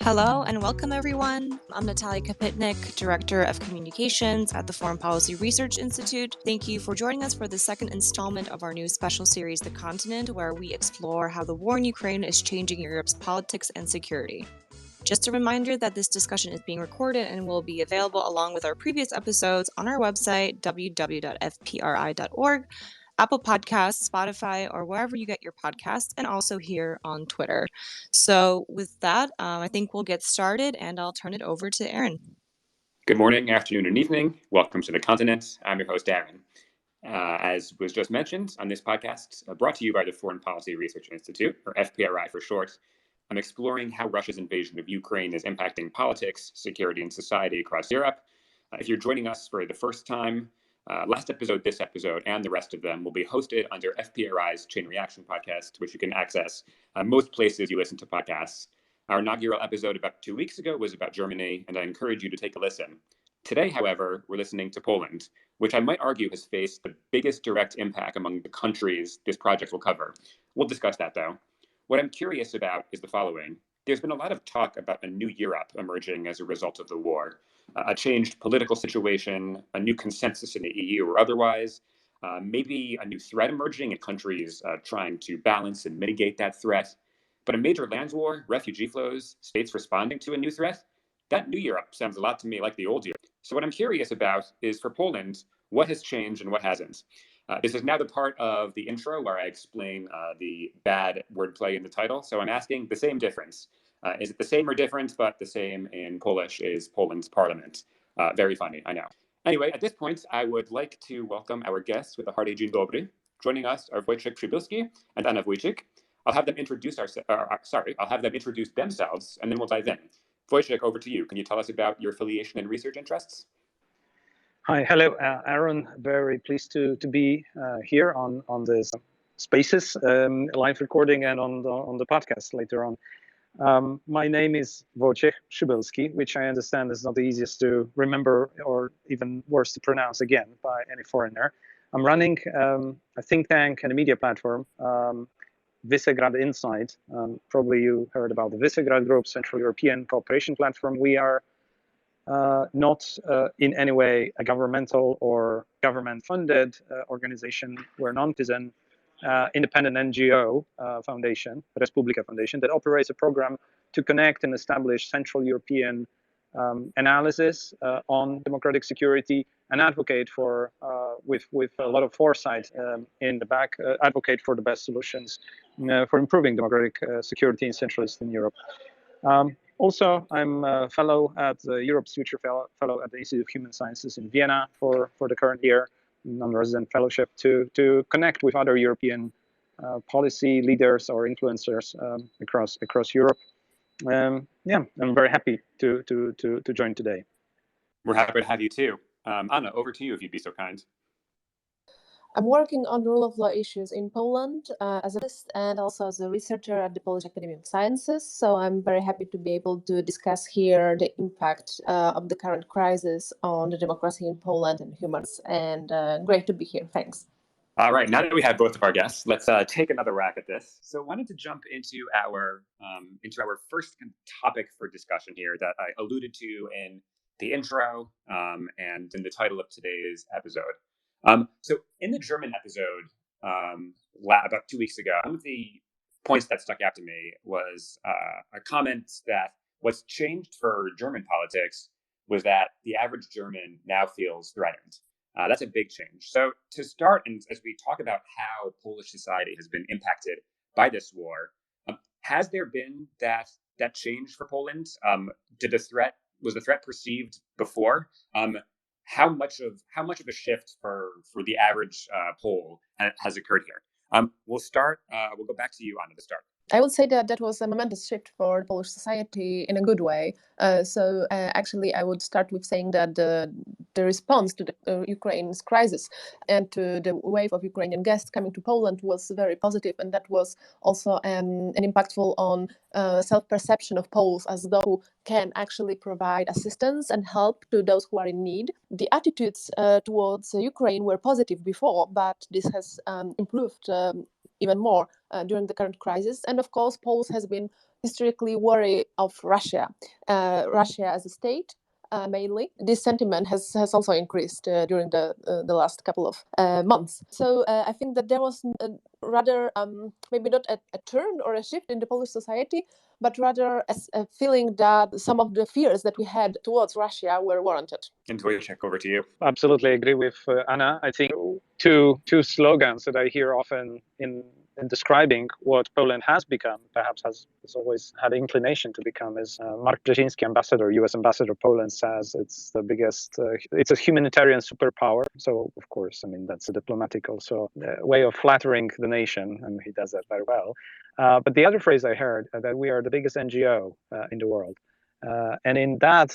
Hello and welcome, everyone. I'm Natalia Kapitnik, Director of Communications at the Foreign Policy Research Institute. Thank you for joining us for the second installment of our new special series, The Continent, where we explore how the war in Ukraine is changing Europe's politics and security. Just a reminder that this discussion is being recorded and will be available along with our previous episodes on our website, www.fpri.org, Apple Podcasts, Spotify, or wherever you get your podcasts, and also here on Twitter. So with that, I think we'll get started, and I'll turn it over to Aaron. Good morning, afternoon, and evening. Welcome to The Continent. I'm your host, Aaron. As was just mentioned on this podcast, brought to you by the Foreign Policy Research Institute, or FPRI for short, I'm exploring how Russia's invasion of Ukraine is impacting politics, security, and society across Europe. If you're joining us for the first time, last episode, this episode, and the rest of them will be hosted under FPRI's Chain Reaction podcast, which you can access most places you listen to podcasts. Our inaugural episode about 2 weeks ago was about Germany, and I encourage you to take a listen. Today, however, we're listening to Poland, which I might argue has faced the biggest direct impact among the countries this project will cover. We'll discuss that, though. What I'm curious about is the following. There's been a lot of talk about a new Europe emerging as a result of the war, a changed political situation, a new consensus in the EU or otherwise, maybe a new threat emerging and countries trying to balance and mitigate that threat. But a major land war, refugee flows, states responding to a new threat, that new Europe sounds a lot to me like the old Europe. So what I'm curious about is for Poland, what has changed and what hasn't? This is now the part of the intro where I explain the bad wordplay in the title. So I'm asking the same difference. Is it the same or different, but the same in Polish is Poland's parliament? Very funny, I know. Anyway, at this point, I would like to welcome our guests with a hearty dzień dobry. Joining us are Wojciech Przybylski and Anna Wojcik. I'll have them introduce themselves, and then we'll dive in. Wojciech, over to you. Can you tell us about your affiliation and research interests? Hi, hello, Aaron. Very pleased to be here on this Spaces live recording and on the podcast later on. My name is Wojciech Przybylski, which I understand is not the easiest to remember or even worse to pronounce again by any foreigner. I'm running a think tank and a media platform, Visegrad Insight. Probably you heard about the Visegrad Group, Central European Cooperation Platform. We are not in any way a governmental or government-funded organization. We're a non-partisan, independent NGO foundation, Respublika Foundation, that operates a program to connect and establish Central European analysis on democratic security and advocate for, with a lot of foresight in the back, advocate for the best solutions for improving democratic security in Central Eastern Europe. Also, I'm a fellow at the Europe's Future Fellow at the Institute of Human Sciences in Vienna for the current year, non-resident fellowship to connect with other European policy leaders or influencers across Europe. I'm very happy to join today. We're happy to have you too. Anna, over to you if you'd be so kind. I'm working on rule of law issues in Poland as a journalist and also as a researcher at the Polish Academy of Sciences. So I'm very happy to be able to discuss here the impact of the current crisis on the democracy in Poland and humans. And great to be here. Thanks. All right, now that we have both of our guests, let's take another whack at this. So I wanted to jump into our first topic for discussion here that I alluded to in the intro and in the title of today's episode. So in the German episode about 2 weeks ago, one of the points that stuck out to me was a comment that what's changed for German politics was that the average German now feels threatened. That's a big change. So to start, and as we talk about how Polish society has been impacted by this war, has there been that change for Poland? Was the threat perceived before? How much of a shift for the average Pole has occurred here? We'll go back to you, Anna, to start. I would say that was a momentous shift for Polish society in a good way. Actually, I would start with saying that the response to the Ukraine's crisis and to the wave of Ukrainian guests coming to Poland was very positive, and that was also an impactful on self-perception of Poles as those who can actually provide assistance and help to those who are in need. The attitudes towards Ukraine were positive before, but this has improved even more during the current crisis. And of course, Poles has been historically wary of Russia as a state. Mainly, this sentiment has also increased during the last couple of months. So I think that there was rather maybe not a turn or a shift in the Polish society, but rather a feeling that some of the fears that we had towards Russia were warranted. And Wojciech, over to you. Absolutely agree with Anna. I think two slogans that I hear often in describing what Poland has become, perhaps has always had inclination to become, is Mark Brzezinski, U.S. ambassador Poland, says it's the biggest, it's a humanitarian superpower. So, of course, I mean, that's a diplomatic also way of flattering the nation, and he does that very well. But the other phrase I heard, that we are the biggest NGO in the world. And in that,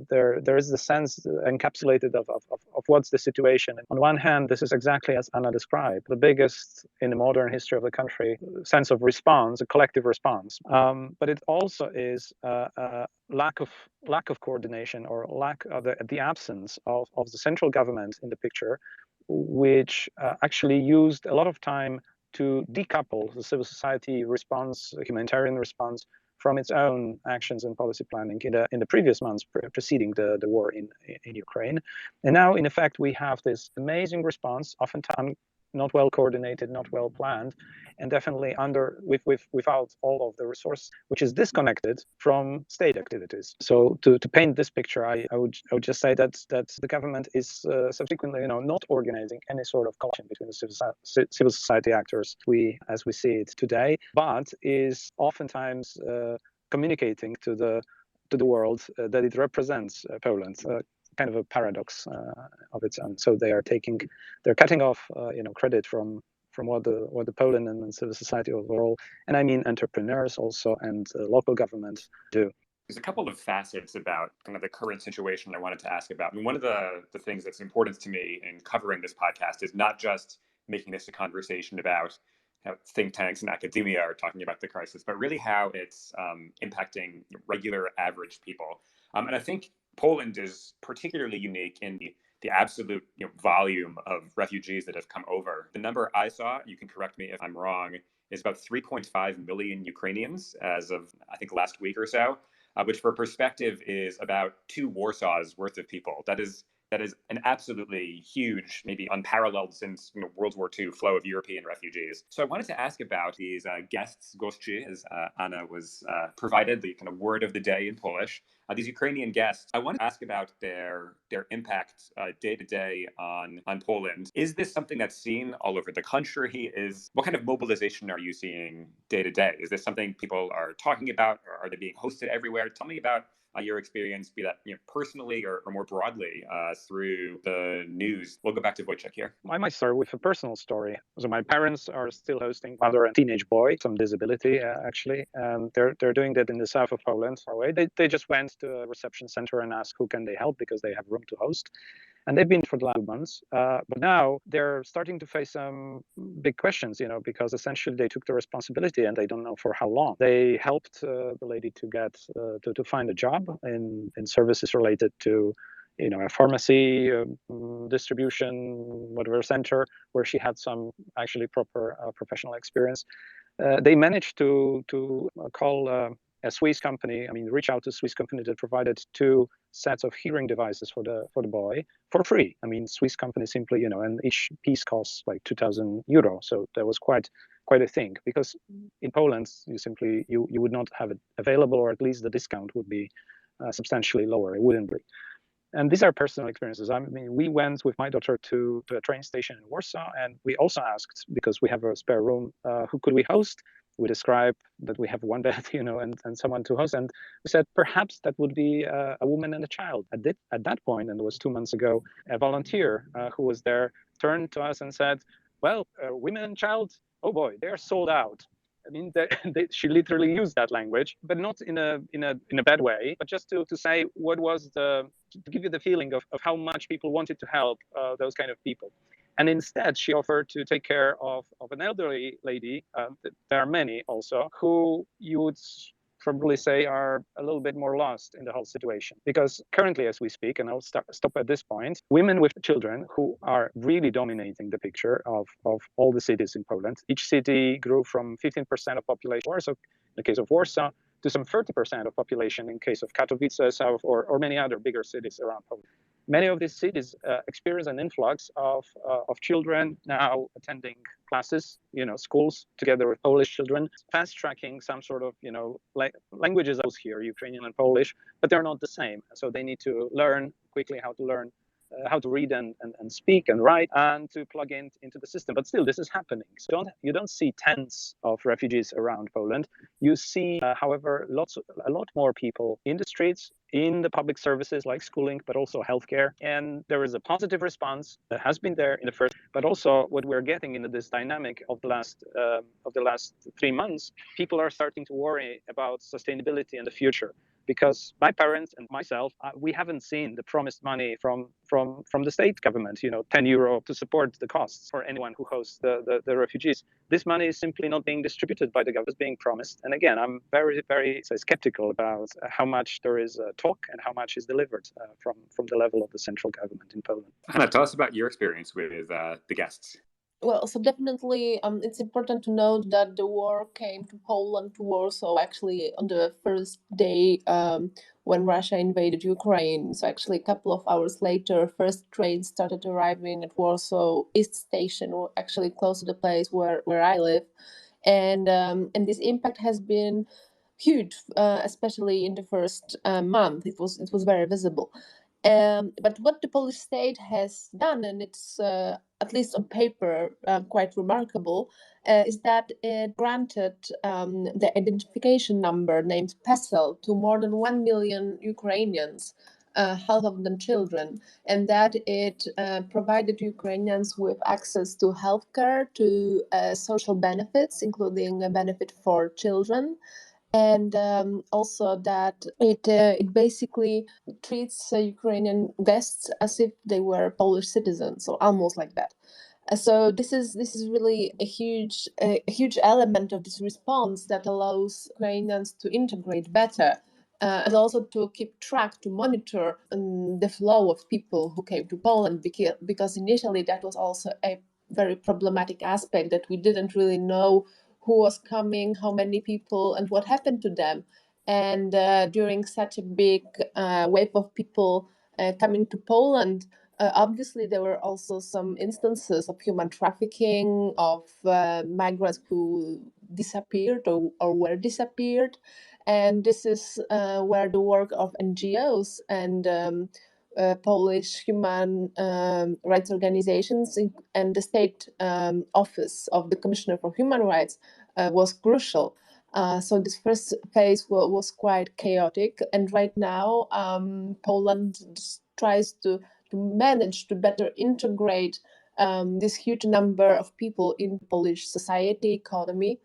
there is the sense encapsulated of what's the situation. On one hand, this is exactly as Anna described, the biggest in the modern history of the country sense of response, a collective response. But it also is a lack of coordination, or lack of the absence of the central government in the picture, which actually used a lot of time to decouple the civil society response, humanitarian response, from its own actions and policy planning in the previous months preceding the war in Ukraine. And now, in effect, we have this amazing response, oftentimes not well coordinated, not well planned, and definitely without all of the resource, which is disconnected from state activities. So to paint this picture, I would just say that the government is subsequently, not organizing any sort of coalition between the civil society actors as we see it today, but is oftentimes communicating to the world that it represents Poland. Kind of a paradox of its own. So they're cutting off, credit from what the Poland and civil society overall, and I mean entrepreneurs also, and local government do. There's a couple of facets about kind of the current situation I wanted to ask about. And one of the things that's important to me in covering this podcast is not just making this a conversation about how think tanks and academia are talking about the crisis, but really how it's impacting regular average people. And I think Poland is particularly unique in the absolute volume of refugees that have come over. The number I saw, you can correct me if I'm wrong, is about 3.5 million Ukrainians as of, I think, last week or so, which for perspective is about 2 Warsaws worth of people. That is an absolutely huge, maybe unparalleled since World War II flow of European refugees. So I wanted to ask about these guests, gości, as Anna was provided, the kind of word of the day in Polish. These Ukrainian guests, I want to ask about their impact day to day on Poland. Is this something that's seen all over the country? What kind of mobilization are you seeing day to day? Is this something people are talking about, or are they being hosted everywhere? Tell me about your experience, be that personally or more broadly through the news. We'll go back to Wojciech here. I might start with a personal story. So my parents are still hosting mother and teenage boy, some disability actually, and they're doing that in the south of Poland, far away. They just went to a reception center and asked who can they help because they have room to host. And they've been for the last 2 months, but now they're starting to face some big questions, because essentially they took the responsibility and they don't know for how long. They helped the lady to get to find a job in services related to, a pharmacy, distribution, whatever center, where she had some actually proper professional experience. They managed to call a Swiss company, reach out to a Swiss company that provided 2 sets of hearing devices for the boy for free. Swiss company simply, and each piece costs like 2,000 euro. So that was quite a thing, because in Poland, you would not have it available, or at least the discount would be substantially lower. It wouldn't be. And these are personal experiences. We went with my daughter to a train station in Warsaw, and we also asked, because we have a spare room, who could we host? We described that we have 1 bed, and someone to host. And we said, perhaps that would be a woman and a child. At that point, and it was 2 months ago, a volunteer who was there turned to us and said, well, women and child, oh boy, they're sold out. She literally used that language, but not in a bad way, but just to say what was to give you the feeling of how much people wanted to help those kind of people. And instead, she offered to take care of an elderly lady. There are many also who you would probably say are a little bit more lost in the whole situation. Because currently, as we speak, and I'll stop at this point, women with children who are really dominating the picture of all the cities in Poland. Each city grew from 15% of population, Warsaw, in the case of Warsaw, to some 30% of population in case of Katowice, South, or many other bigger cities around Poland. Many of these cities experience an influx of children now attending classes, schools together with Polish children, fast tracking some sort of, languages here, Ukrainian and Polish, but they're not the same. So they need to learn quickly how to read and speak and write and to plug into the system. But still, this is happening. So you don't see tens of refugees around Poland. You see, however, a lot more people in the streets, in the public services like schooling, but also healthcare. And there is a positive response that has been there in the first, but also what we're getting into this dynamic of the last 3 months, people are starting to worry about sustainability in the future. Because my parents and myself, we haven't seen the promised money from the state government, 10 euro to support the costs for anyone who hosts the refugees. This money is simply not being distributed by the government, being promised. And again, I'm very, very skeptical about how much there is talk and how much is delivered from the level of the central government in Poland. Hannah, tell us about your experience with the guests. Well, so definitely it's important to note that the war came to Poland, to Warsaw, actually on the first day when Russia invaded Ukraine. So actually a couple of hours later, first trains started arriving at Warsaw East Station, or actually close to the place where I live. And this impact has been huge, especially in the first month. It was very visible. But what the Polish state has done, and it's at least on paper quite remarkable, is that it granted the identification number named PESEL to more than 1 million Ukrainians, half of them children, and that it provided Ukrainians with access to healthcare, to social benefits, including a benefit for children, and also that it basically treats Ukrainian guests as if they were Polish citizens, or almost like that. So this is really a huge element of this response that allows Ukrainians to integrate better, and also to keep track, to monitor the flow of people who came to Poland, because initially that was also a very problematic aspect, that we didn't really know who was coming, how many people, and what happened to them. And during such a big wave of people coming to Poland, obviously there were also some instances of human trafficking, of migrants who disappeared or were disappeared. And this is where the work of NGOs and Polish human rights organizations and the state office of the Commissioner for Human Rights was crucial. So this first phase was quite chaotic, and right now Poland tries to manage to better integrate this huge number of people in Polish society, economy.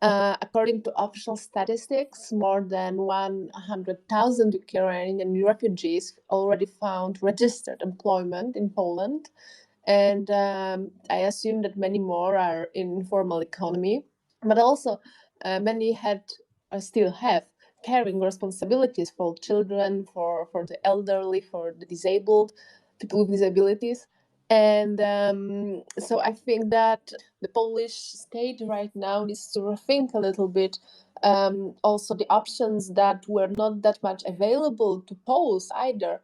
According to official statistics, more than 100,000 Ukrainian refugees already found registered employment in Poland, and I assume that many more are in informal economy, but also many had or still have caring responsibilities for children, for the elderly, for the disabled, people with disabilities. And so I think that the Polish state right now needs to rethink a little bit also the options that were not that much available to Poles either,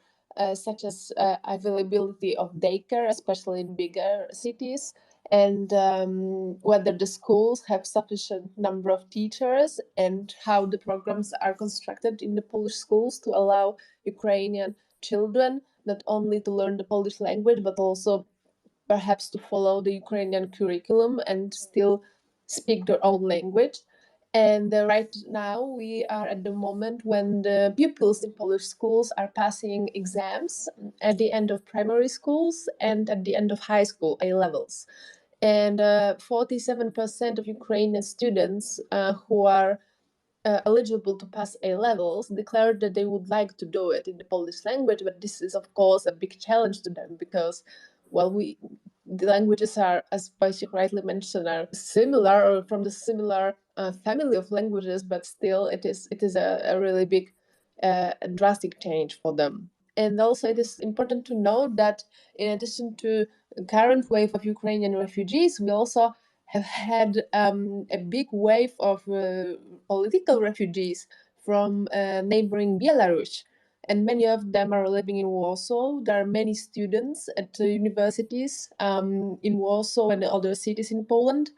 such as availability of daycare, especially in bigger cities, and whether the schools have sufficient number of teachers, and how the programs are constructed in the Polish schools to allow Ukrainian children not only to learn the Polish language, but also perhaps to follow the Ukrainian curriculum and still speak their own language. And right now we are at the moment when the pupils in Polish schools are passing exams at the end of primary schools and at the end of high school, A levels. And 47% of Ukrainian students who are eligible to pass A levels declared that they would like to do it in the Polish language, but this is of course a big challenge to them because, well, the languages are, as Wojciech rightly mentioned, are similar or from the similar family of languages, but still it is a really big, drastic change for them. And also, it is important to note that in addition to the current wave of Ukrainian refugees, we also have had a big wave of political refugees from neighboring Belarus. And many of them are living in Warsaw. There are many students at universities in Warsaw and other cities in Poland,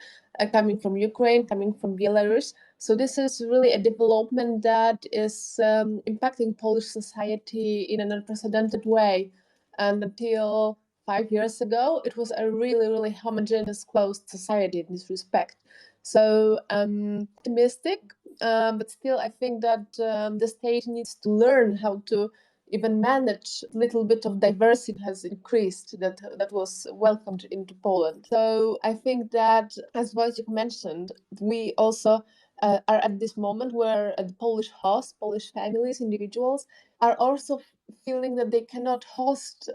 coming from Ukraine, coming from Belarus. So this is really a development that is impacting Polish society in an unprecedented way. And until 5 years ago, it was a really, really homogeneous, closed society in this respect. So optimistic, but still, I think that the state needs to learn how to even manage a little bit of diversity has increased that was welcomed into Poland. So I think that, as Wojciech mentioned, we also are at this moment where the Polish hosts, Polish families, individuals are also feeling that they cannot host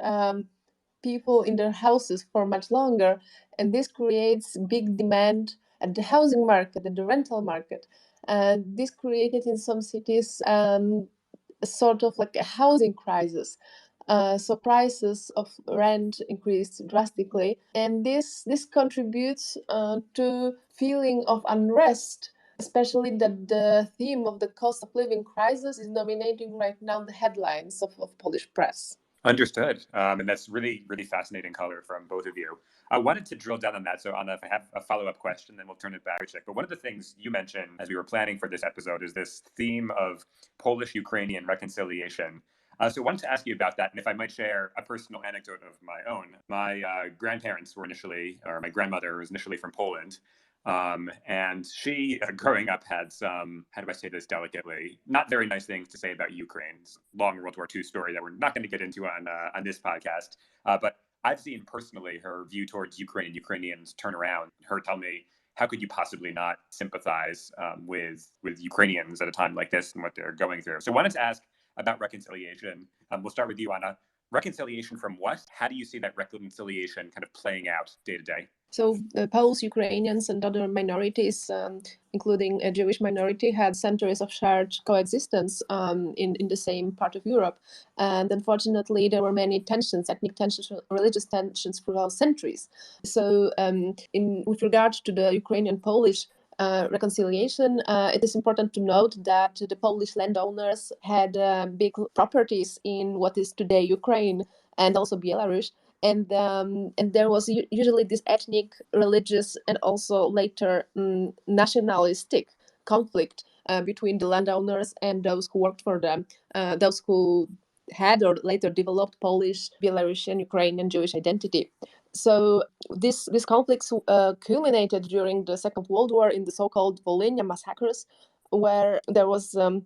people in their houses for much longer, and this creates big demand at the housing market, at the rental market. And this created in some cities sort of like a housing crisis. So prices of rent increased drastically, and this contributes to feeling of unrest, especially that the theme of the cost of living crisis is dominating right now the headlines of Polish press. Understood. And that's really, really fascinating color from both of you. I wanted to drill down on that. So, Anna, if I have a follow-up question, then we'll turn it back to Wojciech. But one of the things you mentioned as we were planning for this episode is this theme of Polish-Ukrainian reconciliation. So I wanted to ask you about that. And if I might share a personal anecdote of my own. My grandparents were initially, or my grandmother was initially from Poland. And she, growing up, had some, how do I say this delicately, not very nice things to say about Ukraine's long World War II story that we're not going to get into on this podcast. But I've seen personally her view towards Ukraine, Ukrainians turn around, her tell me, how could you possibly not sympathize with Ukrainians at a time like this and what they're going through? So I wanted to ask about reconciliation. We'll start with you, Anna. Reconciliation from what? How do you see that reconciliation kind of playing out day to day? So Poles, Ukrainians, and other minorities, including a Jewish minority, had centuries of shared coexistence in the same part of Europe. And unfortunately, there were many tensions, ethnic tensions, religious tensions throughout centuries. So with regard to the Ukrainian-Polish reconciliation, it is important to note that the Polish landowners had big properties in what is today Ukraine and also Belarus. And there was usually this ethnic, religious, and also later nationalistic conflict between the landowners and those who worked for them, those who had or later developed Polish, Belarusian, Ukrainian Jewish identity. So these conflicts culminated during the Second World War in the so-called Volhynia massacres, where there was a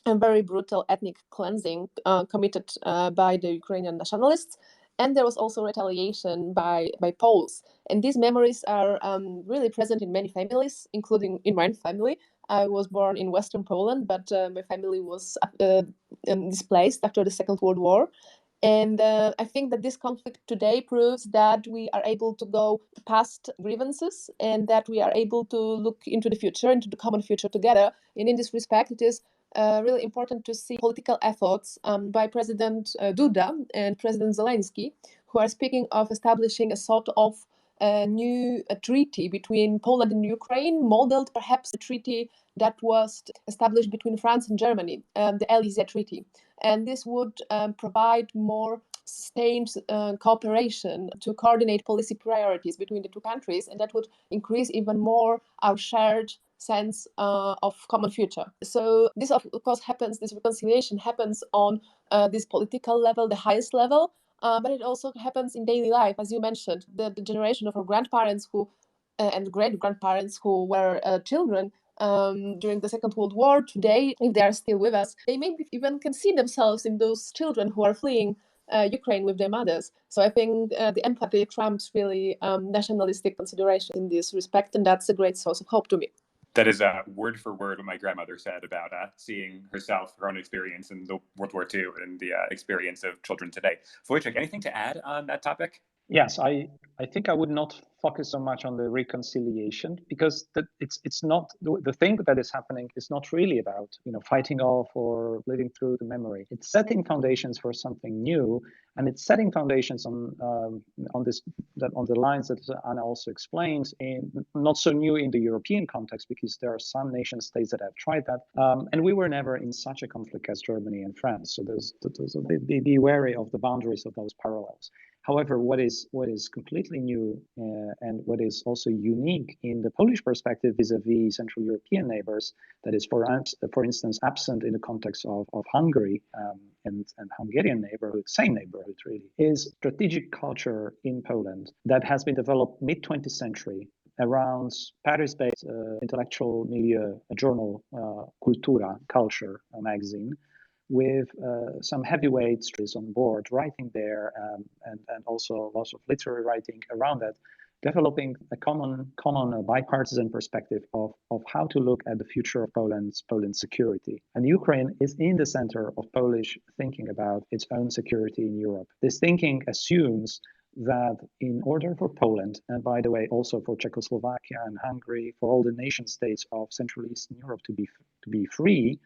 very brutal ethnic cleansing committed by the Ukrainian nationalists. And there was also retaliation by Poles. And these memories are really present in many families, including in my family. I was born in Western Poland, but my family was displaced after the Second World War. And I think that this conflict today proves that we are able to go past grievances and that we are able to look into the future, into the common future together. And in this respect, it is really important to see political efforts by President Duda and President Zelensky, who are speaking of establishing a sort of new treaty between Poland and Ukraine, modeled perhaps the treaty that was established between France and Germany, the Élysée Treaty. And this would provide more sustained cooperation to coordinate policy priorities between the two countries, and that would increase even more our shared sense of common future. So this, of course, happens, this reconciliation happens on this political level, the highest level, but it also happens in daily life, as you mentioned. The generation of our grandparents who and great-grandparents who were children during the Second World War, today, if they are still with us, they maybe even can see themselves in those children who are fleeing Ukraine with their mothers. So I think the empathy trumps really nationalistic consideration in this respect, and that's a great source of hope to me. That is word for word what my grandmother said about seeing herself, her own experience in the World War II and the experience of children today. Wojciech, anything to add on that topic? Yes, I think I would not focus so much on the reconciliation, because it's not the thing that is happening is not really about fighting off or living through the memory. It's setting foundations for something new, and it's setting foundations on this on the lines that Anna also explains, in not so new in the European context, because there are some nation states that have tried that, and we were never in such a conflict as Germany and France. So there's be wary of the boundaries of those parallels. However, what is completely new and what is also unique in the Polish perspective vis-a-vis Central European neighbors, that is, for instance, absent in the context of Hungary and Hungarian neighborhood, same neighborhood really, is strategic culture in Poland that has been developed mid-20th century around Paris-based intellectual milieu, a journal, Kultura, Culture, a magazine, with some heavyweights on board writing there, and also lots of literary writing around that, developing a common bipartisan perspective of how to look at the future of Poland's security. And Ukraine is in the center of Polish thinking about its own security in Europe. This thinking assumes that in order for Poland, and by the way, also for Czechoslovakia and Hungary, for all the nation states of Central Eastern Europe to be free,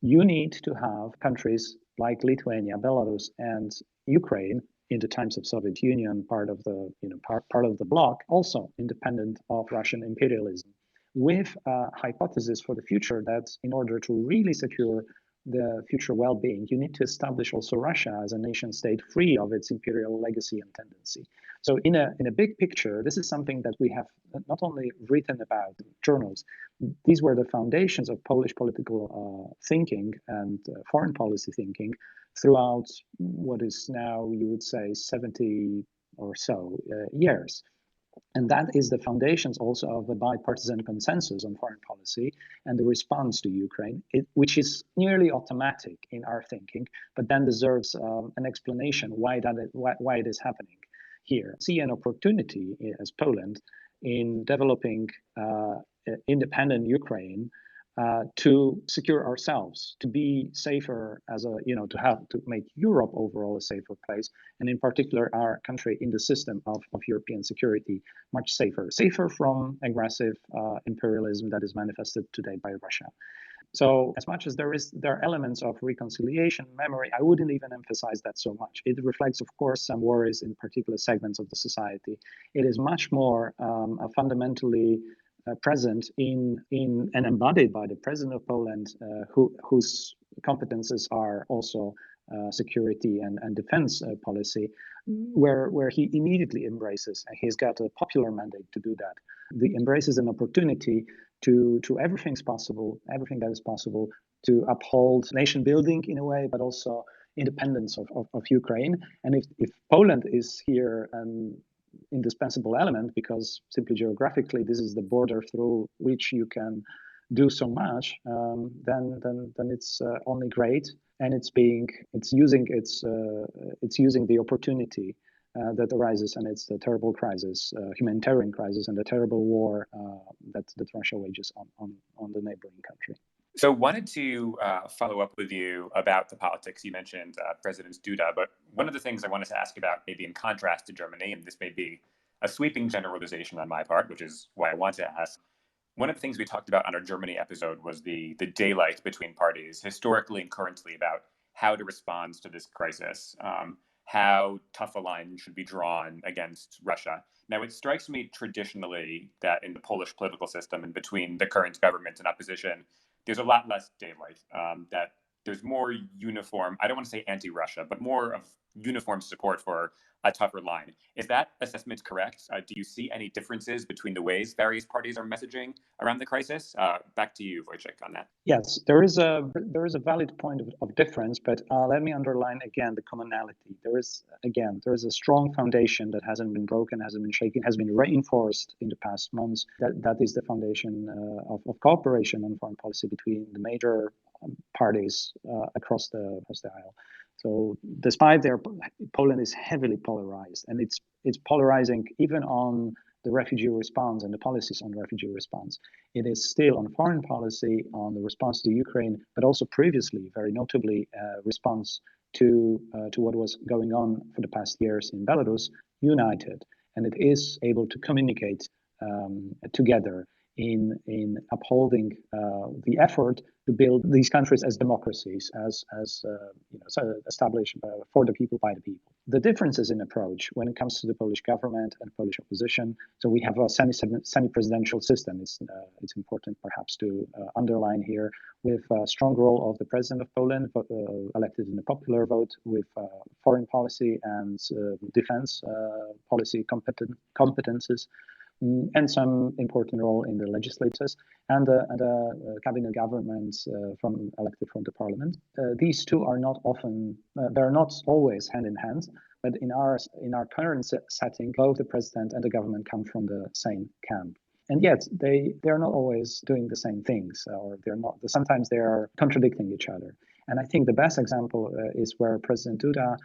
you need to have countries like Lithuania, Belarus, and Ukraine, in the times of Soviet Union, part of the part of the bloc, also independent of Russian imperialism, with a hypothesis for the future that in order to really secure the future well-being, you need to establish also Russia as a nation state free of its imperial legacy and tendency. So in a big picture, this is something that we have not only written about in journals. These were the foundations of Polish political thinking and foreign policy thinking throughout what is now, you would say, 70 or so years. And that is the foundations also of the bipartisan consensus on foreign policy and the response to Ukraine, which is nearly automatic in our thinking, but then deserves an explanation why it is happening here. See an opportunity as Poland in developing independent Ukraine to secure ourselves, to be safer as to make Europe overall a safer place, and in particular our country in the system of European security much safer from aggressive imperialism that is manifested today by Russia. So as much as there are elements of reconciliation, memory, I wouldn't even emphasize that so much. It reflects, of course, some worries in particular segments of the society. It is much more fundamentally present in and embodied by the president of Poland, whose competences are also security and defense policy, where he immediately embraces, and he's got a popular mandate to do that. He embraces an opportunity to everything that is possible to uphold nation building in a way, but also independence of Ukraine. And if Poland is here indispensable element, because simply geographically this is the border through which you can do so much, then it's only great, and it's using the opportunity that arises, and it's the terrible crisis, humanitarian crisis, and the terrible war that Russia wages on the neighboring country. So wanted to follow up with you about the politics. You mentioned President Duda, but one of the things I wanted to ask about, maybe in contrast to Germany, and this may be a sweeping generalization on my part, which is why I want to ask, one of the things we talked about on our Germany episode was the daylight between parties, historically and currently, about how to respond to this crisis, how tough a line should be drawn against Russia. Now, it strikes me traditionally that in the Polish political system and between the current government and opposition, there's a lot less daylight, that there's more uniform, I don't want to say anti-Russia, but more of uniform support for a tougher line. Is that assessment correct? Do you see any differences between the ways various parties are messaging around the crisis? Back to you, Wojciech, on that. Yes, there is a valid point of difference, but let me underline again the commonality. There is a strong foundation that hasn't been broken, hasn't been shaken, has been reinforced in the past months. That is the foundation of cooperation on foreign policy between the major parties across the aisle. So despite Poland is heavily polarized, and it's polarizing even on the refugee response and the policies on refugee response. It is still on foreign policy, on the response to Ukraine, but also previously, very notably, response to what was going on for the past years in Belarus united, and it is able to communicate together in upholding the effort to build these countries as democracies, as established for the people by the people. The differences in approach when it comes to the Polish government and Polish opposition. So we have a semi-presidential system. It's important perhaps to underline here, with a strong role of the president of Poland, elected in a popular vote, with foreign policy and defense policy competences. And some important role in the legislatures and the cabinet governments elected from the parliament. These two are not often, they're not always hand in hand, but in our current setting, both the president and the government come from the same camp. And yet they're not always doing the same things, or sometimes they are contradicting each other. And I think the best example is where President Duda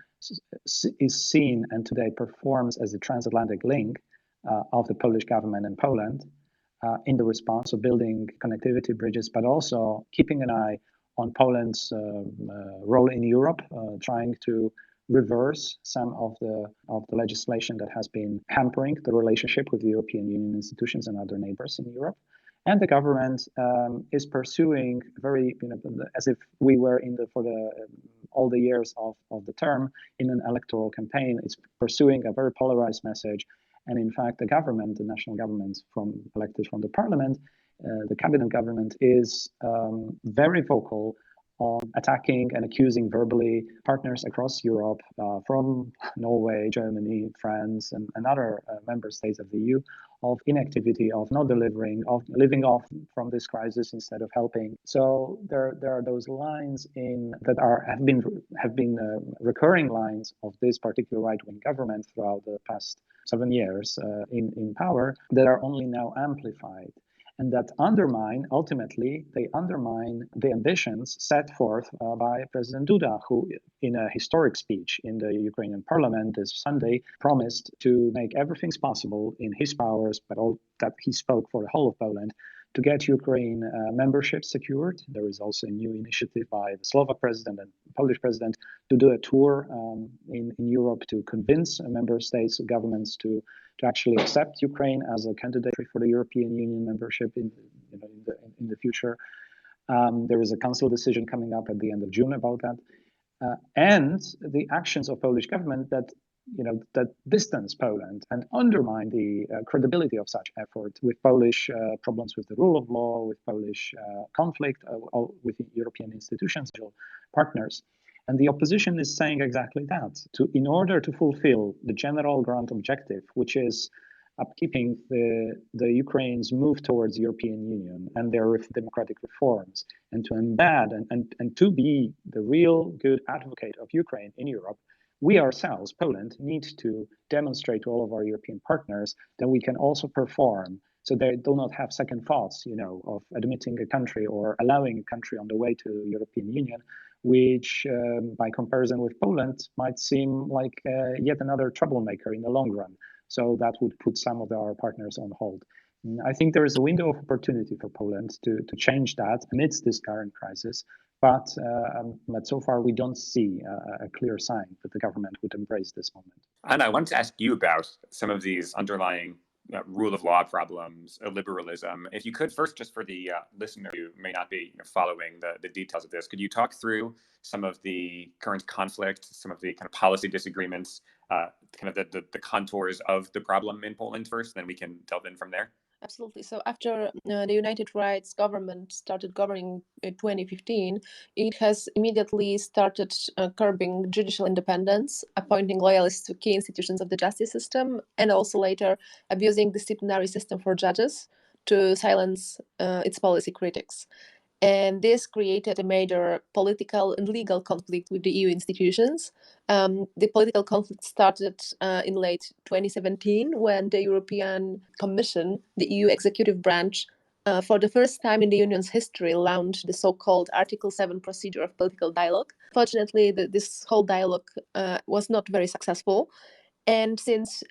is seen and today performs as the transatlantic link of the Polish government and Poland in the response of building connectivity bridges, but also keeping an eye on Poland's role in Europe, trying to reverse some of the legislation that has been hampering the relationship with the European Union institutions and other neighbors in Europe. And the government is pursuing very, as if we were all the years of the term in an electoral campaign. It's pursuing a very polarized message. And in fact, the government, the national government elected from the parliament, the cabinet government is very vocal on attacking and accusing verbally partners across Europe, from Norway, Germany, France, and other member states of the EU, of inactivity, of not delivering, of living off from this crisis instead of helping. So there are those lines have been recurring lines of this particular right-wing government throughout the past 7 years in power that are only now amplified. And that ultimately, they undermine the ambitions set forth by President Duda, who, in a historic speech in the Ukrainian parliament this Sunday, promised to make everything possible in his powers, but all that he spoke for the whole of Poland, to get Ukraine membership secured. There is also a new initiative by the Slovak president and Polish president to do a tour in Europe to convince member states, governments to actually accept Ukraine as a candidate for the European Union membership in the future. There is a council decision coming up at the end of June about that, and the actions of Polish government that distance Poland and undermine the credibility of such effort, with Polish problems with the rule of law, with Polish conflict with European institutions, partners. And the opposition is saying exactly that. In order to fulfill the general grand objective, which is upkeeping the Ukraine's move towards European Union and their democratic reforms, and to embed and to be the real good advocate of Ukraine in Europe, we ourselves, Poland, need to demonstrate to all of our European partners that we can also perform, so they do not have second thoughts, of admitting a country or allowing a country on the way to the European Union, which, by comparison with Poland, might seem like yet another troublemaker in the long run. So that would put some of our partners on hold. I think there is a window of opportunity for Poland to change that amidst this current crisis. But so far, we don't see a clear sign that the government would embrace this moment. And I wanted to ask you about some of these underlying rule of law problems, liberalism. If you could first, just for the listener who may not be following the details of this, could you talk through some of the current conflict, some of the kind of policy disagreements, kind of the contours of the problem in Poland first, then we can delve in from there? Absolutely. So after the United Rights government started governing in 2015, it has immediately started curbing judicial independence, appointing loyalists to key institutions of the justice system, and also later abusing the disciplinary system for judges to silence its policy critics. And this created a major political and legal conflict with the EU institutions. The political conflict started in late 2017 when the European Commission, the EU executive branch, for the first time in the Union's history, launched the so-called Article 7 procedure of political dialogue. Fortunately, this whole dialogue was not very successful. And since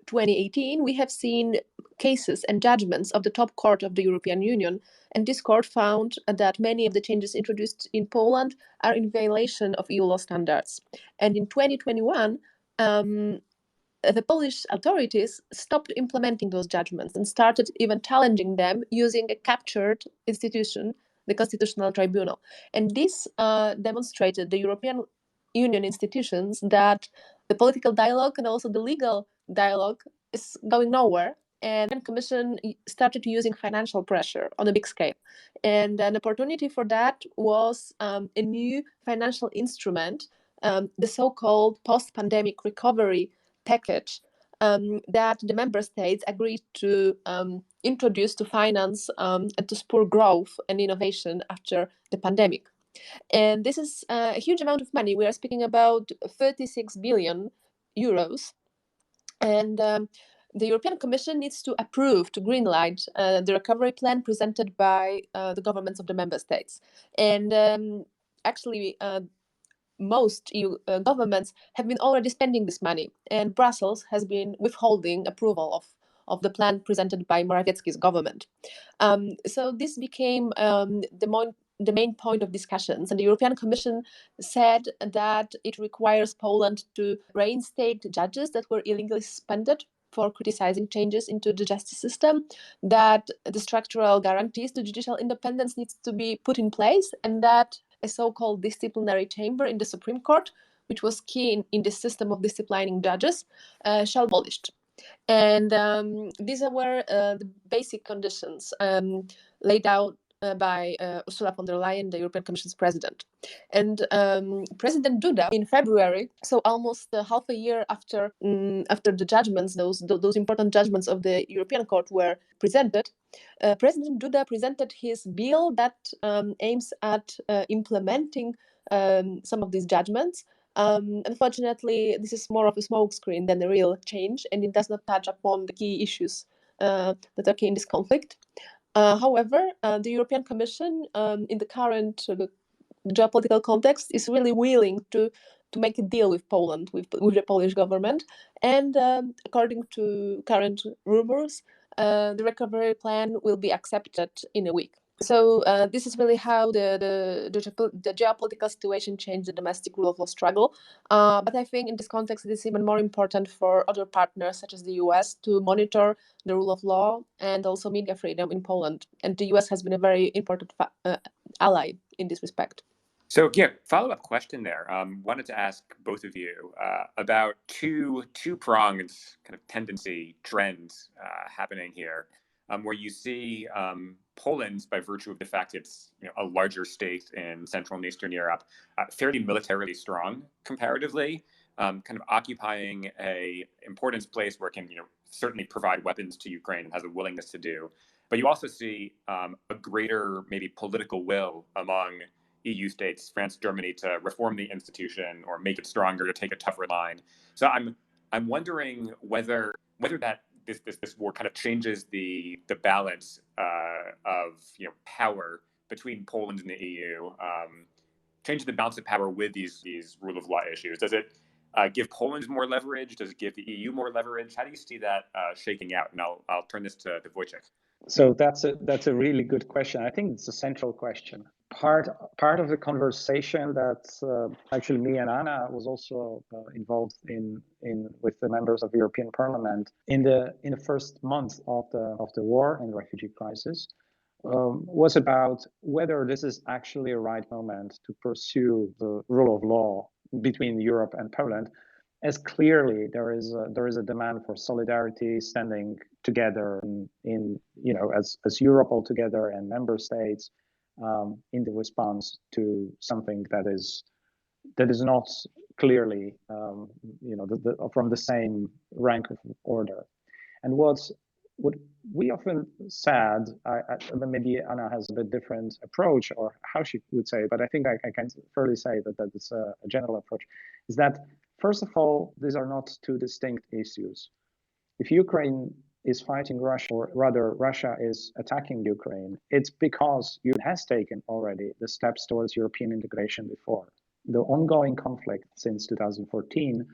2018, we have seen cases and judgments of the top court of the European Union, and this court found that many of the changes introduced in Poland are in violation of EU law standards. And in 2021, the Polish authorities stopped implementing those judgments and started even challenging them using a captured institution, the Constitutional Tribunal. And this demonstrated the European Union institutions that the political dialogue and also the legal dialogue is going nowhere. And the Commission started using financial pressure on a big scale. And an opportunity for that was a new financial instrument, the so-called post-pandemic recovery package that the member states agreed to introduce to finance and to spur growth and innovation after the pandemic. And this is a huge amount of money. We are speaking about 36 billion euros. And the European Commission needs to approve, to greenlight the recovery plan presented by the governments of the member states. And actually, most EU governments have been already spending this money, and Brussels has been withholding approval of the plan presented by Morawiecki's government. So this became the main point of discussions, and the European Commission said that it requires Poland to reinstate judges that were illegally suspended for criticizing changes into the justice system, that the structural guarantees to judicial independence needs to be put in place, and that a so-called disciplinary chamber in the Supreme Court, which was key in the system of disciplining judges, shall be abolished. And these were the basic conditions laid out by Ursula von der Leyen, the European Commission's president. And President Duda, in February, so almost half a year after the judgments, those important judgments of the European Court were presented, President Duda presented his bill that aims at implementing some of these judgments. Unfortunately, this is more of a smokescreen than a real change, and it does not touch upon the key issues that are key in this conflict. However, the European Commission, in the current geopolitical context, is really willing to make a deal with Poland, with the Polish government. And according to current rumors, the recovery plan will be accepted in a week. So this is really how the geopolitical situation changed the domestic rule of law struggle. But I think in this context, it is even more important for other partners, such as the US, to monitor the rule of law and also media freedom in Poland. And the US has been a very important ally in this respect. So yeah, follow-up question there. Wanted to ask both of you about two-pronged kind of tendency trends happening here, where you see Poland, by virtue of the fact it's a larger state in Central and Eastern Europe, fairly militarily strong comparatively, kind of occupying a important place where it can certainly provide weapons to Ukraine and has a willingness to do. But you also see a greater maybe political will among EU states, France, Germany, to reform the institution or make it stronger, to take a tougher line. So I'm wondering whether that this war kind of changes the balance of power between Poland and the EU, changes the balance of power with these rule of law issues. Does it give Poland more leverage? Does it give the EU more leverage? How do you see that shaking out? And I'll turn this to Wojciech. So that's a really good question. I think it's a central question. Part of the conversation that actually me and Anna was also involved in with the members of the European Parliament in the first month of the war and refugee crisis was about whether this is actually a right moment to pursue the rule of law between Europe and Poland, as clearly there is a demand for solidarity, standing together in as Europe all together and member states in the response to something that is not clearly from the same rank of order. And what we often said, maybe Anna has a bit different approach or how she would say it, but I think I can fairly say that it's a general approach, is that first of all, these are not two distinct issues. If Ukraine is fighting Russia, or rather Russia is attacking Ukraine, it's because Ukraine has taken already the steps towards European integration before. The ongoing conflict since 2014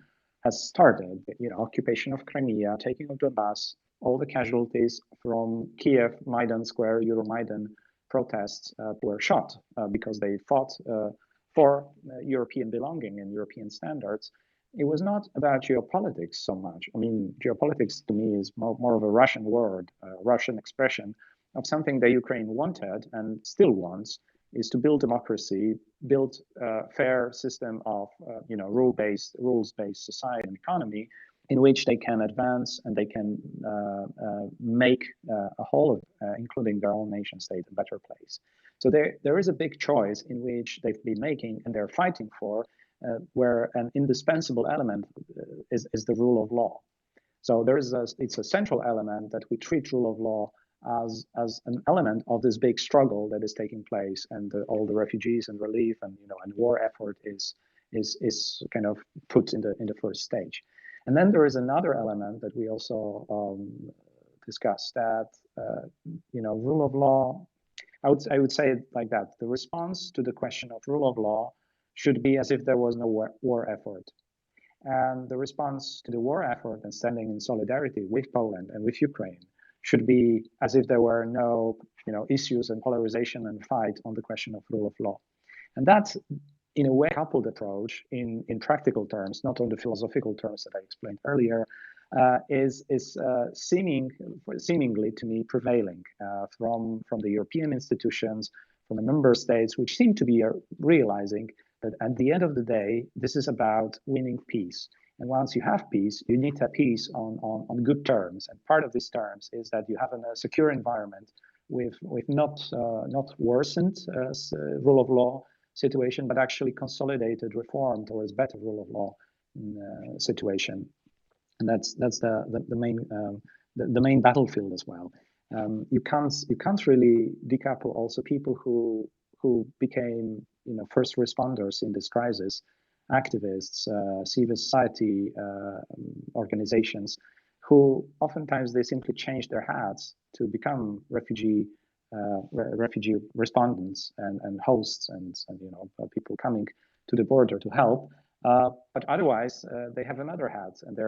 has started. Occupation of Crimea, taking of Donbass, all the casualties from Kiev, Maidan Square, Euromaidan protests were shot because they fought for European belonging and European standards. It was not about geopolitics so much. I mean, geopolitics to me is more of a Russian word, a Russian expression of something that Ukraine wanted and still wants, is to build democracy, build a fair system of rules-based society and economy in which they can advance and they can make a whole of, including their own nation state, a better place. So there is a big choice in which they've been making and they're fighting for, where an indispensable element is the rule of law. So it's a central element that we treat rule of law as an element of this big struggle that is taking place, and all the refugees and relief and war effort is kind of put in the first stage. And then there is another element that we also discussed, that rule of law. I would say it like that: the response to the question of rule of law should be as if there was no war effort, and the response to the war effort and standing in solidarity with Poland and with Ukraine should be as if there were no issues and polarization and fight on the question of rule of law. And that's, in a way, coupled approach in practical terms, not on the philosophical terms that I explained earlier, is seemingly to me prevailing from the European institutions, from the member states, which seem to be realizing that at the end of the day, this is about winning peace. And once you have peace, you need to have peace on good terms. And part of these terms is that you have a secure environment with not worsened rule of law situation, but actually consolidated reform towards better rule of law situation. And that's the main battlefield as well. You can't really decouple also people who became first responders in this crisis, activists, civil society organizations, who oftentimes they simply change their hats to become refugee respondents and hosts and people coming to the border to help. But otherwise, they have another hat, and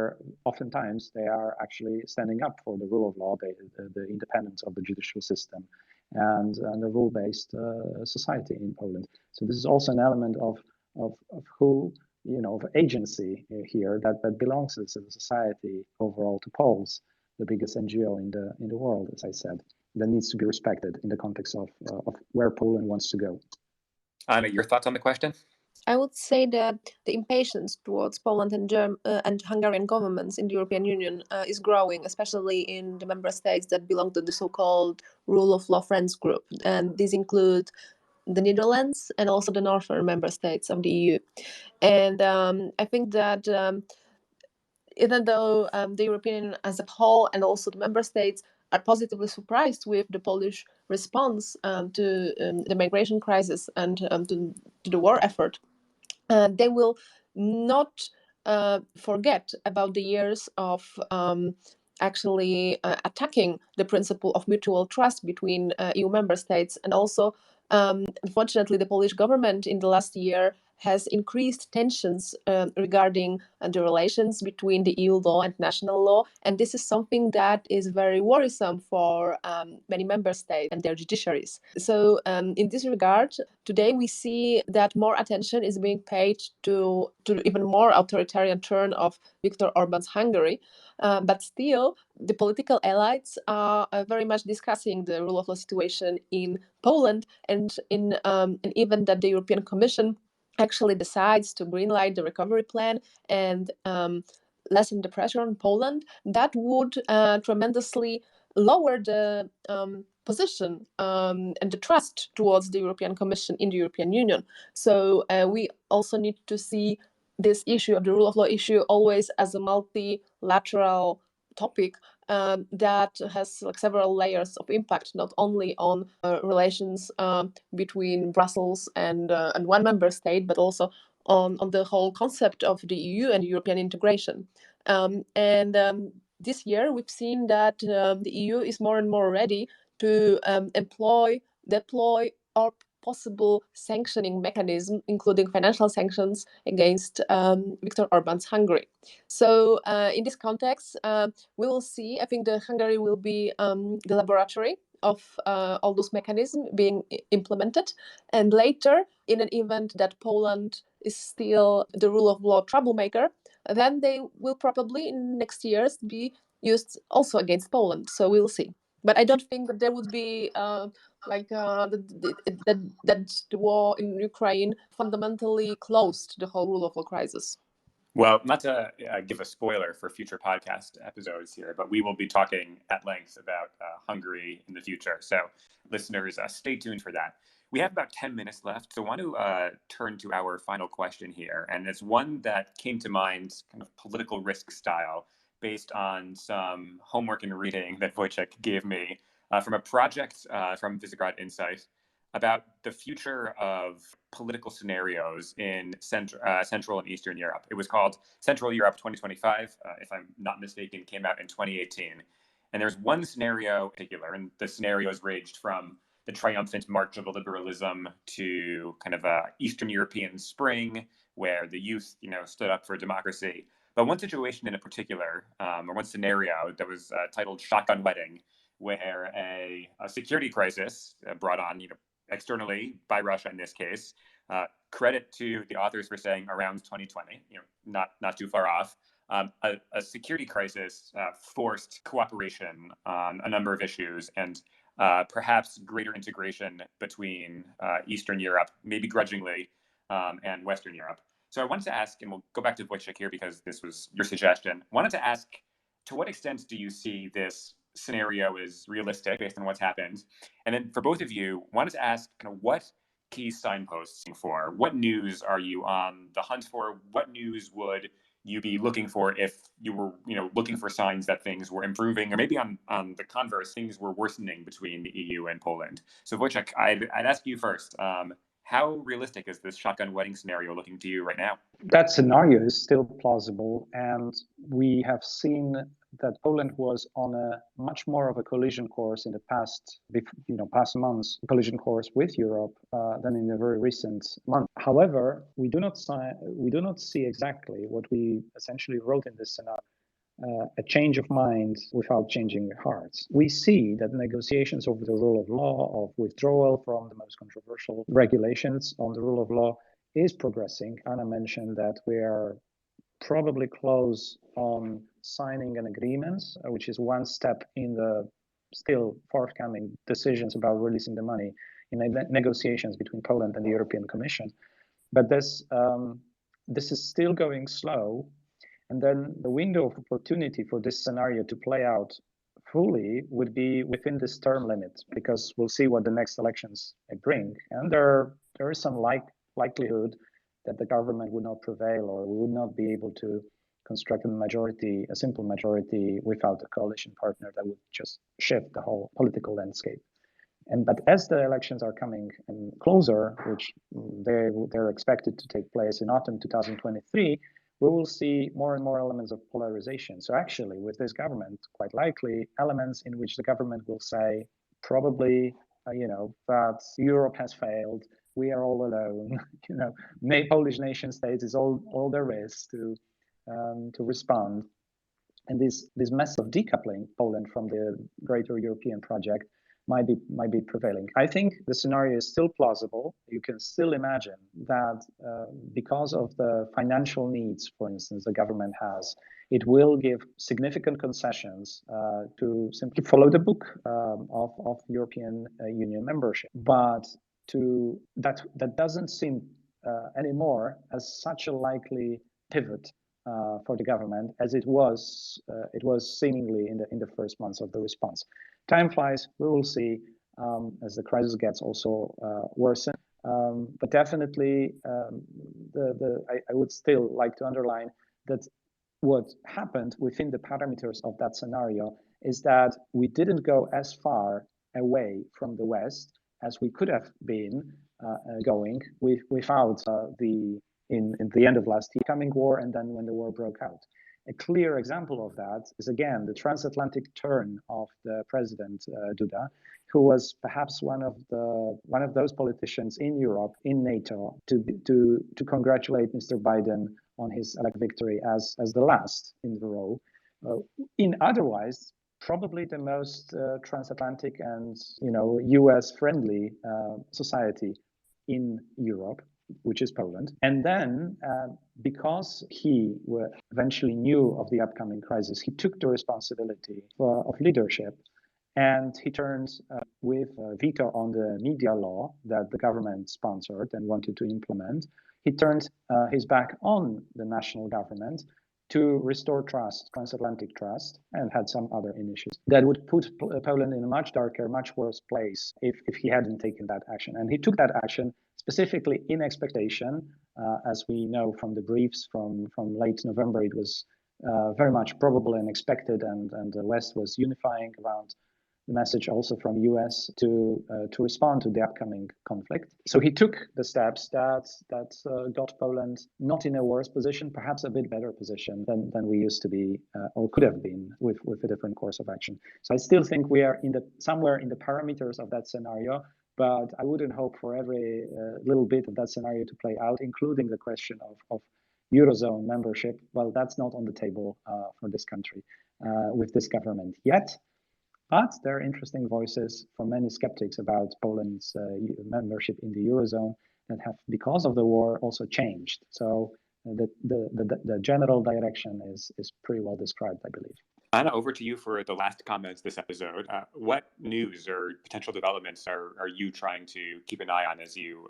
oftentimes they are actually standing up for the rule of law, the independence of the judicial system, and the rule-based society in Poland. So this is also an element of who of agency here that belongs to the society overall, to Poles, the biggest NGO in the world, as I said, that needs to be respected in the context of where Poland wants to go. Anna, your thoughts on the question? I would say that the impatience towards Poland and Hungarian governments in the European Union is growing, especially in the member states that belong to the so-called rule of law friends group. And these include the Netherlands and also the northern member states of the EU. And I think that even though the European Union as a whole and also the member states are positively surprised with the Polish response to the migration crisis and to the war effort, they will not forget about the years of actually attacking the principle of mutual trust between EU member states. And also, unfortunately, the Polish government in the last year has increased tensions regarding the relations between the EU law and national law. And this is something that is very worrisome for many member states and their judiciaries. So in this regard, today we see that more attention is being paid to even more authoritarian turn of Viktor Orban's Hungary. But still, the political elites are very much discussing the rule of law situation in Poland, and even that the European Commission actually decides to greenlight the recovery plan and lessen the pressure on Poland, that would tremendously lower the position and the trust towards the European Commission in the European Union. So we also need to see this issue of the rule of law issue always as a multilateral topic that has several layers of impact, not only on relations between Brussels and one member state, but also on the whole concept of the EU and European integration. This year, we've seen that the EU is more and more ready to deploy, or possible sanctioning mechanism, including financial sanctions against Viktor Orban's Hungary. So in this context, we will see, I think the Hungary will be the laboratory of all those mechanisms being implemented. And later, in an event that Poland is still the rule of law troublemaker, then they will probably in next years be used also against Poland. So we'll see. But I don't think that there would be that the war in Ukraine fundamentally closed the whole rule of law crisis. Well, not to give a spoiler for future podcast episodes here, but we will be talking at length about Hungary in the future. So listeners, stay tuned for that. We have about 10 minutes left, so I want to turn to our final question here. And it's one that came to mind kind of political risk style based on some homework and reading that Wojciech gave me from a project from Visegrad Insight about the future of political scenarios in Central and Eastern Europe. It was called Central Europe 2025, if I'm not mistaken, came out in 2018. And there's one scenario in particular, and the scenarios ranged from the triumphant march of liberalism to kind of a Eastern European spring, where the youth, stood up for democracy. But one situation in particular, or one scenario that was titled Shotgun Wedding, where a security crisis brought on, externally by Russia in this case, credit to the authors for saying around 2020, not too far off, a security crisis forced cooperation on a number of issues and perhaps greater integration between Eastern Europe, maybe grudgingly, and Western Europe. So I wanted to ask, and we'll go back to Wojciech here because this was your suggestion. I wanted to ask, to what extent do you see this scenario is realistic based on what's happened? And then for both of you, wanted to ask kind of what key signposts for, what news are you on the hunt for? What news would you be looking for if you were, looking for signs that things were improving, or maybe on the converse, things were worsening between the EU and Poland? So Wojciech, I'd ask you first. How realistic is this shotgun wedding scenario looking to you right now? That scenario is still plausible, and we have seen that Poland was on a much more of a collision course in the past months, collision course with Europe than in the very recent months. However, we do not see exactly what we essentially wrote in this scenario. A change of mind without changing hearts. We see that negotiations over the rule of law, of withdrawal from the most controversial regulations on the rule of law is progressing. Anna mentioned that we are probably close on signing an agreement, which is one step in the still forthcoming decisions about releasing the money in negotiations between Poland and the European Commission. But this is still going slow. And then the window of opportunity for this scenario to play out fully would be within this term limit, because we'll see what the next elections bring. And there is some likelihood that the government would not prevail, or we would not be able to construct a simple majority without a coalition partner that would just shift the whole political landscape. But as the elections are coming closer, which they're expected to take place in autumn 2023, we will see more and more elements of polarization. So actually, with this government, quite likely elements in which the government will say, probably, that Europe has failed, we are all alone, Polish nation state is all there is to respond. And this mess of decoupling Poland from the greater European project might be prevailing. I think the scenario is still plausible. You can still imagine that because of the financial needs, for instance, the government has, it will give significant concessions to simply follow the book of European Union membership. But that doesn't seem anymore as such a likely pivot for the government as it was seemingly in the first months of the response. Time flies. We will see as the crisis gets also worsen. But definitely, I would still like to underline that what happened within the parameters of that scenario is that we didn't go as far away from the West as we could have been going without in the end of last year coming war, and then when the war broke out. A clear example of that is, again, the transatlantic turn of the president, Duda, who was perhaps one of those politicians in Europe, in NATO, to congratulate Mr. Biden on his victory as the last in the role. In otherwise, probably the most transatlantic and US friendly society in Europe, which is Poland. And then because he eventually knew of the upcoming crisis, he took the responsibility of leadership, and he turned with a veto on the media law that the government sponsored and wanted to implement. He turned his back on the national government to restore trust, transatlantic trust, and had some other initiatives that would put Poland in a much darker, much worse place if he hadn't taken that action. And he took that action specifically in expectation, as we know from the briefs from late November. It was very much probable and expected, and the West was unifying around the message also from the US to respond to the upcoming conflict. So he took the steps that got Poland not in a worse position, perhaps a bit better position than we used to be or could have been with a different course of action. So I still think we are somewhere in the parameters of that scenario, but I wouldn't hope for every little bit of that scenario to play out, including the question of Eurozone membership. Well, that's not on the table for this country with this government yet. But there are interesting voices from many skeptics about Poland's membership in the Eurozone that have, because of the war, also changed. So the general direction is pretty well described, I believe. Anna, over to you for the last comments this episode. What news or potential developments are you trying to keep an eye on as you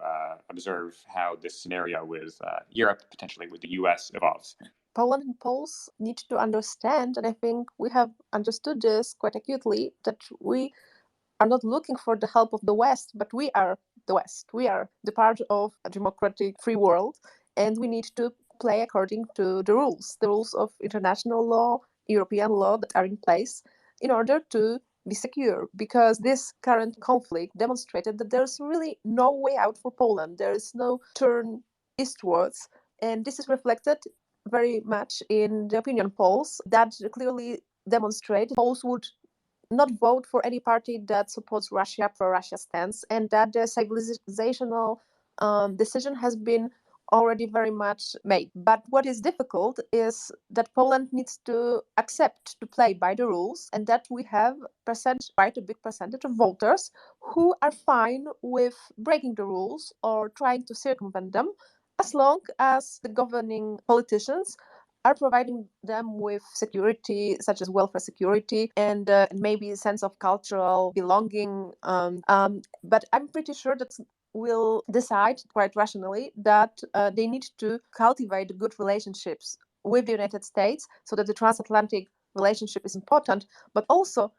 observe how this scenario with Europe, potentially with the US, evolves? Poland and Poles need to understand, and I think we have understood this quite acutely, that we are not looking for the help of the West, but we are the West. We are the part of a democratic free world, and we need to play according to the rules of international law, European law that are in place in order to be secure, because this current conflict demonstrated that there's really no way out for Poland. There is no turn eastwards, and this is reflected very much in the opinion polls that clearly demonstrate Poles would not vote for any party that supports Russia, pro-Russia stance, and that the civilizational decision has been already very much made. But what is difficult is that Poland needs to accept to play by the rules, and that we have quite a big percentage of voters who are fine with breaking the rules or trying to circumvent them, as long as the governing politicians are providing them with security, such as welfare security, and maybe a sense of cultural belonging. But I'm pretty sure that will decide quite rationally that they need to cultivate good relationships with the United States, so that the transatlantic relationship is important, but also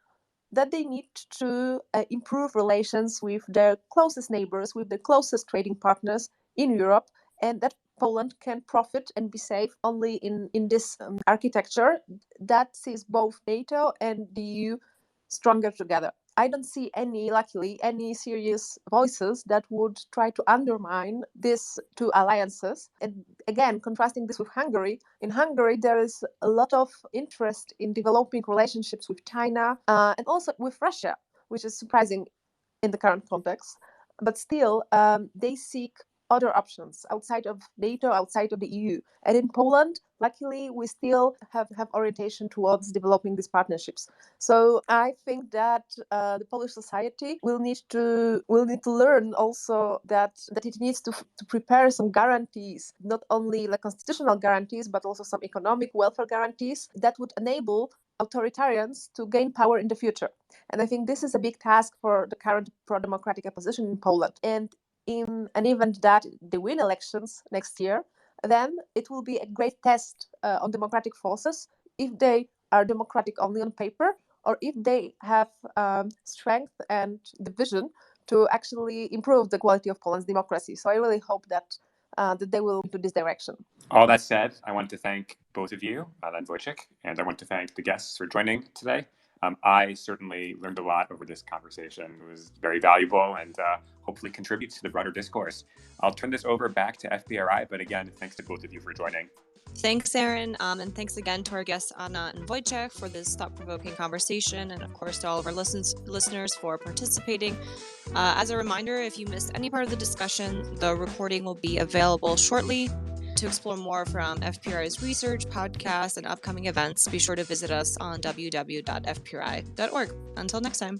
that they need to improve relations with their closest neighbors, with their closest trading partners in Europe, and that Poland can profit and be safe only in this architecture that sees both NATO and the EU stronger together. I don't see luckily, any serious voices that would try to undermine these two alliances. And again, contrasting this with Hungary, in Hungary there is a lot of interest in developing relationships with China and also with Russia, which is surprising in the current context. But still, they seek other options outside of NATO, outside of the EU. And in Poland, luckily, we still have orientation towards developing these partnerships. So I think that the Polish society will need to learn also that it needs to prepare some guarantees, not only like constitutional guarantees, but also some economic welfare guarantees that would enable authoritarians to gain power in the future. And I think this is a big task for the current pro-democratic opposition in Poland. And in an event that they win elections next year, then it will be a great test on democratic forces, if they are democratic only on paper, or if they have strength and the vision to actually improve the quality of Poland's democracy. So I really hope that they will do this direction. All that said, I want to thank both of you, Anna and Wojciech, and I want to thank the guests for joining today. I certainly learned a lot over this conversation. It was very valuable and hopefully contributes to the broader discourse. I'll turn this over back to FPRI, but again, thanks to both of you for joining. Thanks, Aaron, and thanks again to our guests Anna and Wojciech for this thought-provoking conversation, and of course to all of our listeners for participating. As a reminder, if you missed any part of the discussion, the recording will be available shortly. To explore more from FPRI's research, podcasts, and upcoming events, be sure to visit us on www.fpri.org. Until next time.